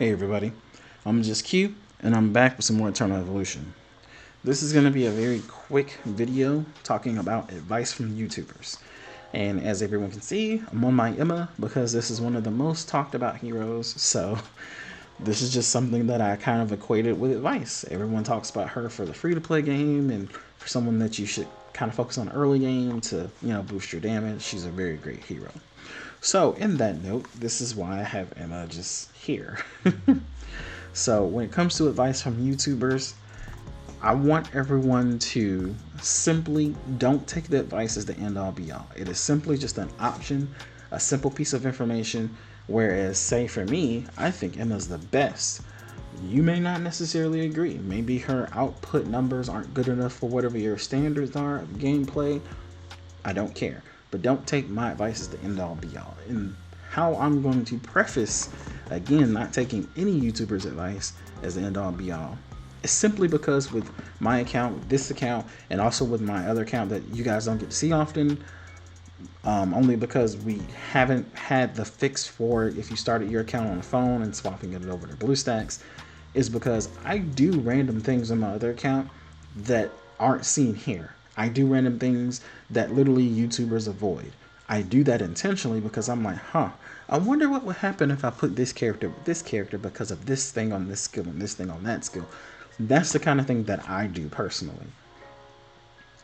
Hey everybody, I'm just Q, and I'm back with some more Eternal Evolution. This is going to be a very quick video talking about advice from YouTubers. And as everyone can see, I'm on my Emma because this is one of the most talked about heroes, so this is just something that I kind of equated with advice. Everyone talks about her for the free-to-play game, and for someone that you should kind of focus on early game to, boost your damage. She's a very great hero. So, in that note, this is why I have Emma just here. So, when it comes to advice from YouTubers, I want everyone to simply don't take the advice as the end all be all. It is simply just an option, a simple piece of information. Whereas, say for me, I think Emma's the best. You may not necessarily agree. Maybe her output numbers aren't good enough for whatever your standards are of gameplay. I don't care. But don't take my advice as the end all be all. And how I'm going to preface, again, not taking any YouTuber's advice as the end all be all, is simply because with my account, this account, and also with my other account that you guys don't get to see often, only because we haven't had the fix for it if you started your account on the phone and swapping it over to BlueStacks, is because I do random things on my other account that aren't seen here. I do random things that literally YouTubers avoid. I do that intentionally because I'm like, I wonder what would happen if I put this character with this character because of this thing on this skill and this thing on that skill. That's the kind of thing that I do personally.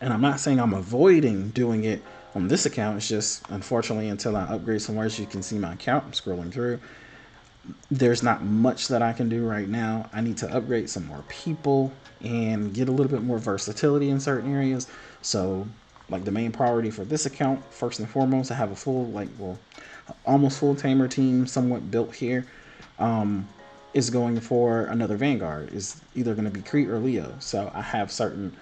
And I'm not saying I'm avoiding doing it on this account. It's just, unfortunately, until I upgrade somewhere, as you can see my account, I'm scrolling through, there's not much that I can do right now. I need to upgrade some more people and get a little bit more versatility in certain areas. So, like, the main priority for this account, first and foremost, I have a full, almost full tamer team somewhat built here. Is going for another Vanguard. Is either going to be Crete or Leo. So I have certain,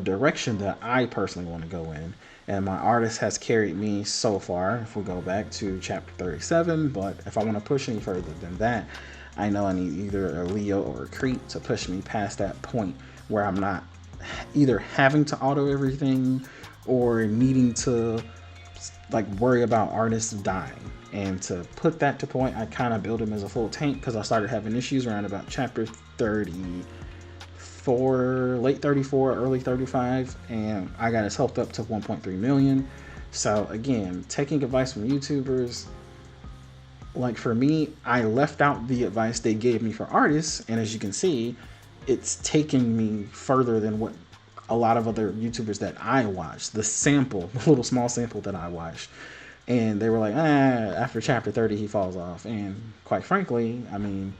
direction that I personally want to go in. And my artist has carried me so far, if we go back to chapter 37. But if I want to push any further than that, I know I need either a Leo or a Crete to push me past that point where I'm not either having to auto everything or needing to worry about artists dying. And to put that to point, I kind of built him as a full tank because I started having issues around about chapter 34, late 34, early 35, and I got his health up to 1.3 million. So again, taking advice from YouTubers, like for me, I left out the advice they gave me for artists, and as you can see, it's taken me further than what a lot of other YouTubers that I watched, the little small sample that I watched. And they were like, after chapter 30, he falls off. And quite frankly, I mean,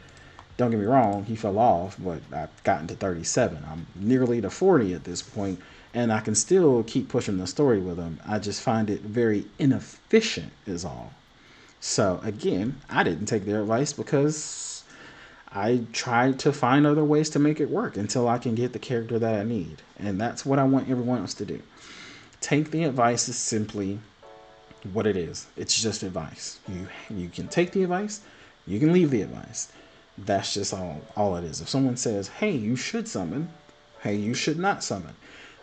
don't get me wrong, he fell off, but I've gotten to 37. I'm nearly to 40 at this point, and I can still keep pushing the story with him. I just find it very inefficient is all. So again, I didn't take their advice because I tried to find other ways to make it work until I can get the character that I need. And that's what I want everyone else to do. Take the advice as simply what it is. It's just advice. You can take the advice, you can leave the advice. That's just all it is. If someone says, hey, you should summon, hey, you should not summon,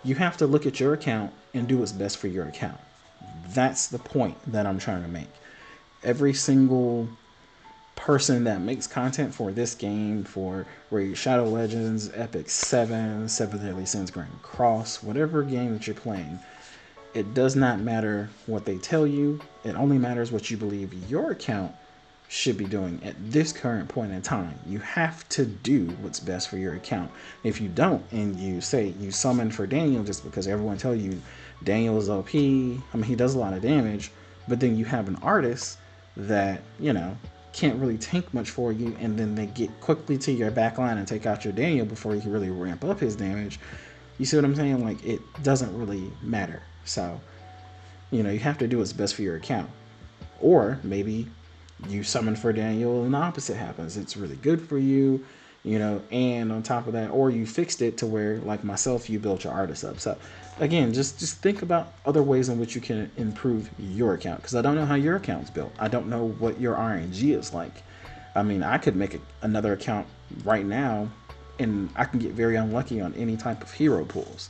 you have to look at your account and do what's best for your account. That's the point that I'm trying to make. Every single person that makes content for this game, for Raid Shadow Legends, Epic 7, 7 Deadly Sins Grand Cross, whatever game that you're playing, it does not matter what they tell you. It only matters what you believe your account should be doing at this current point in time. You have to do what's best for your account. If you don't, and you say you summon for Daniel just because everyone tells you Daniel is OP, I mean, he does a lot of damage, but then you have an artist that, can't really tank much for you, and then they get quickly to your backline and take out your Daniel before you can really ramp up his damage. You see what I'm saying? Like, it doesn't really matter. So, you have to do what's best for your account. Or maybe you summon for Daniel and the opposite happens. It's really good for you, and on top of that, or you fixed it to where, like myself, you built your artist up. So again, just think about other ways in which you can improve your account, because I don't know how your account's built. I don't know what your RNG is like. I mean, I could make another account right now and I can get very unlucky on any type of hero pools.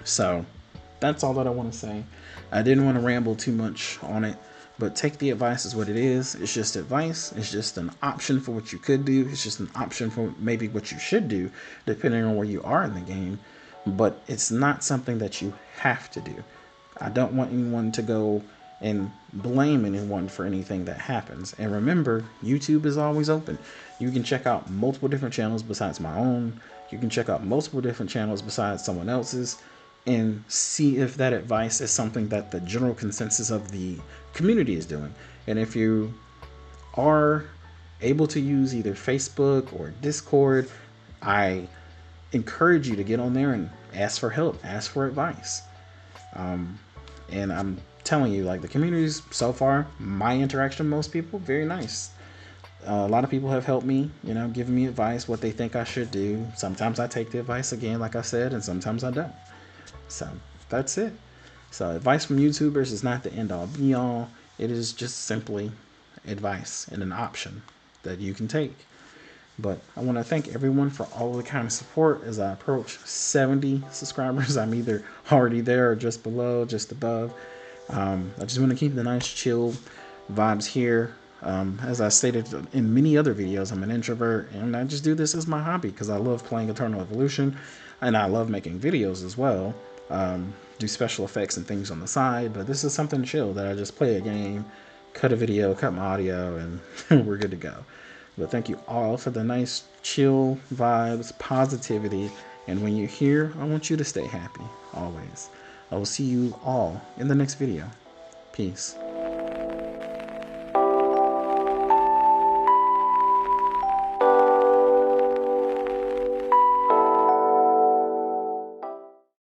So that's all that I want to say. I didn't want to ramble too much on it. But take the advice as what it is. It's just advice. It's just an option for what you could do. It's just an option for maybe what you should do, depending on where you are in the game. But it's not something that you have to do. I don't want anyone to go and blame anyone for anything that happens. And remember, YouTube is always open. You can check out multiple different channels besides my own. You can check out multiple different channels besides someone else's and see if that advice is something that the general consensus of the community is doing. And if you are able to use either Facebook or Discord, I encourage you to get on there and ask for help, ask for advice. And I'm telling you, like, the communities so far, my interaction with most people, very nice. A lot of people have helped me, giving me advice, what they think I should do. Sometimes I take the advice again, like I said, and sometimes I don't. So that's it. So advice from YouTubers is not the end all be all. It is just simply advice and an option that you can take. But I want to thank everyone for all the kind of support as I approach 70 subscribers. I'm either already there or just below, just above. I just want to keep the nice chill vibes here. As I stated in many other videos, I'm an introvert and I just do this as my hobby because I love playing Eternal Evolution and I love making videos as well. Do special effects and things on the side, but this is something chill that I just play a game, cut a video, cut my audio, and we're good to go. But thank you all for the nice chill vibes, positivity, and when you're here, I want you to stay happy always. I will see you all in the next video. Peace.